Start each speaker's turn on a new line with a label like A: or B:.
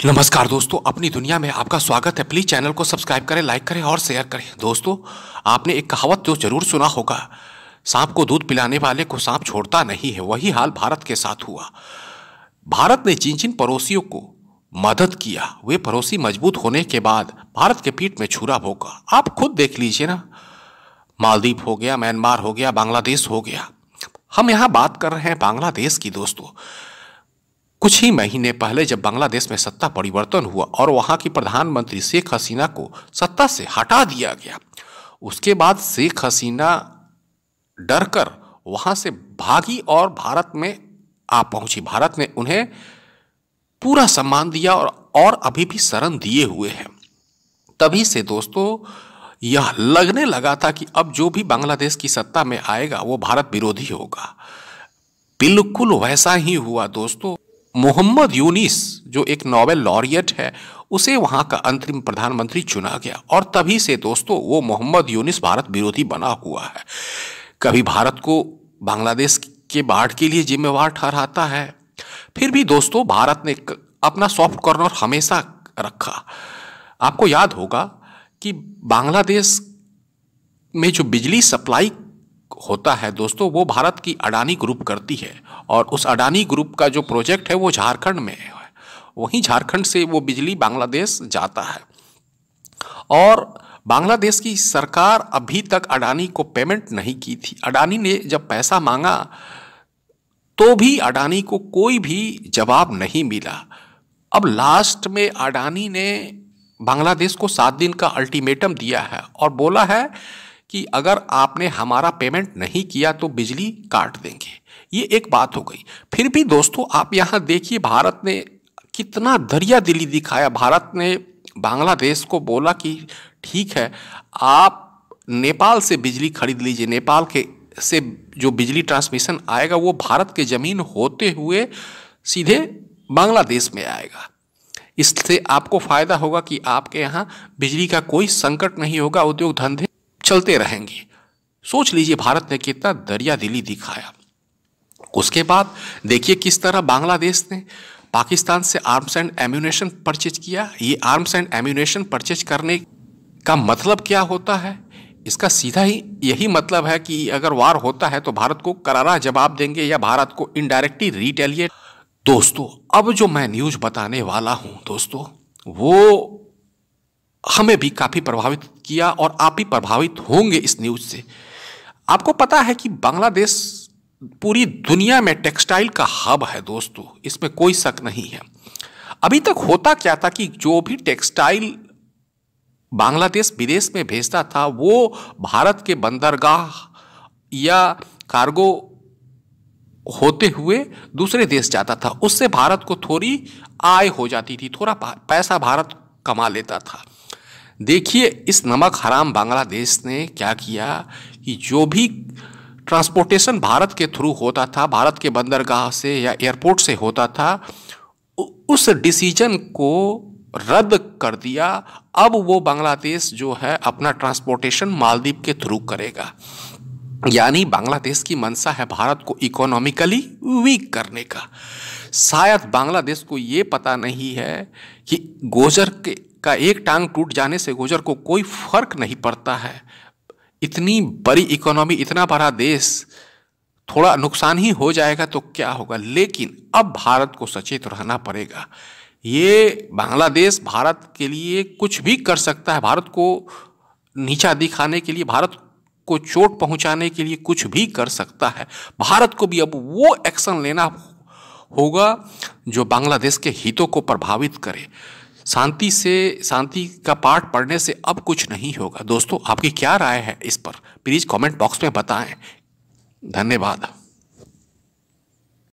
A: नमस्कार दोस्तों, अपनी दुनिया में आपका स्वागत है। प्लीज चैनल को सब्सक्राइब करें, लाइक करें और शेयर करें। दोस्तों, आपने एक कहावत तो जरूर सुना होगा, सांप को दूध पिलाने वाले को सांप छोड़ता नहीं है। वही हाल भारत के साथ हुआ। भारत ने जिन जिन पड़ोसियों को मदद किया, वे पड़ोसी मजबूत होने के बाद भारत के पीठ में छुरा भोंका। आप खुद देख लीजिए ना, मालदीव हो गया, म्यांमार हो गया, बांग्लादेश हो गया। हम यहाँ बात कर रहे हैं बांग्लादेश की। दोस्तों, कुछ ही महीने पहले जब बांग्लादेश में सत्ता परिवर्तन हुआ और वहां की प्रधानमंत्री शेख हसीना को सत्ता से हटा दिया गया, उसके बाद शेख हसीना डरकर वहां से भागी और भारत में आ पहुंची। भारत ने उन्हें पूरा सम्मान दिया और अभी भी शरण दिए हुए हैं। तभी से दोस्तों यह लगने लगा था कि अब जो भी बांग्लादेश की सत्ता में आएगा वो भारत विरोधी होगा। बिल्कुल वैसा ही हुआ दोस्तों। मोहम्मद यूनिस, जो एक नोबेल लॉरियट है, उसे वहां का अंतरिम प्रधानमंत्री चुना गया और तभी से दोस्तों वो मोहम्मद यूनिस भारत विरोधी बना हुआ है। कभी भारत को बांग्लादेश के बाढ़ के लिए जिम्मेवार ठहराता है, फिर भी दोस्तों भारत ने अपना सॉफ्ट कॉर्नर हमेशा रखा। आपको याद होगा कि बांग्लादेश में जो बिजली सप्लाई होता है दोस्तों, वो भारत की अडानी ग्रुप करती है और उस अडानी ग्रुप का जो प्रोजेक्ट है वो झारखंड में है। वहीं झारखंड से वो बिजली बांग्लादेश जाता है और बांग्लादेश की सरकार अभी तक अडानी को पेमेंट नहीं की थी। अडानी ने जब पैसा मांगा तो भी अडानी को कोई भी जवाब नहीं मिला। अब लास्ट में अडानी ने बांग्लादेश को 7 दिन का अल्टीमेटम दिया है और बोला है कि अगर आपने हमारा पेमेंट नहीं किया तो बिजली काट देंगे। ये एक बात हो गई। फिर भी दोस्तों आप यहाँ देखिए, भारत ने कितना दरिया दिली दिखाया। भारत ने बांग्लादेश को बोला कि ठीक है, आप नेपाल से बिजली खरीद लीजिए। नेपाल के से जो बिजली ट्रांसमिशन आएगा वो भारत के ज़मीन होते हुए सीधे बांग्लादेश में आएगा। इससे आपको फ़ायदा होगा कि आपके यहाँ बिजली का कोई संकट नहीं होगा, उद्योग धंधे चलते रहेंगे। सोच लीजिए भारत ने कितना दरिया दिली दिखाया। उसके बाद देखिए किस तरह बांग्लादेश ने पाकिस्तान से आर्म्स एंड एम्यूनेशन परचेज किया। ये आर्म्स एंड एम्यूनेशन परचेज करने का मतलब क्या होता है? इसका सीधा ही यही मतलब है कि अगर वार होता है तो भारत को करारा जवाब देंगे या भारत को इनडायरेक्टली रिटेलिएट। दोस्तों, अब जो मैं न्यूज़ बताने वाला हूं दोस्तों, वो हमें भी काफ़ी प्रभावित किया और आप भी प्रभावित होंगे इस न्यूज़ से। आपको पता है कि बांग्लादेश पूरी दुनिया में टेक्सटाइल का हब है दोस्तों, इसमें कोई शक नहीं है। अभी तक होता क्या था कि जो भी टेक्सटाइल बांग्लादेश विदेश में भेजता था वो भारत के बंदरगाह या कार्गो होते हुए दूसरे देश जाता था। उससे भारत को थोड़ी आय हो जाती थी, थोड़ा पैसा भारत कमा लेता था। देखिए इस नमक हराम बांग्लादेश ने क्या किया कि जो भी ट्रांसपोर्टेशन भारत के थ्रू होता था, भारत के बंदरगाह से या एयरपोर्ट से होता था, उस डिसीजन को रद्द कर दिया। अब वो बांग्लादेश जो है अपना ट्रांसपोर्टेशन मालदीव के थ्रू करेगा। यानी बांग्लादेश की मंशा है भारत को इकोनॉमिकली वीक करने का। शायद बांग्लादेश को ये पता नहीं है कि गोजर का एक टांग टूट जाने से गोजर को कोई फर्क नहीं पड़ता है। इतनी बड़ी इकोनॉमी, इतना बड़ा देश, थोड़ा नुकसान ही हो जाएगा तो क्या होगा। लेकिन अब भारत को सचेत रहना पड़ेगा। ये बांग्लादेश भारत के लिए कुछ भी कर सकता है, भारत को नीचा दिखाने के लिए, भारत को चोट पहुंचाने के लिए कुछ भी कर सकता है। भारत को भी अब वो एक्शन लेना होगा जो बांग्लादेश के हितों को प्रभावित करे। शांति का पाठ पढ़ने से अब कुछ नहीं होगा। दोस्तों, आपकी क्या राय है इस पर? प्लीज़ कमेंट बॉक्स में बताएं। धन्यवाद।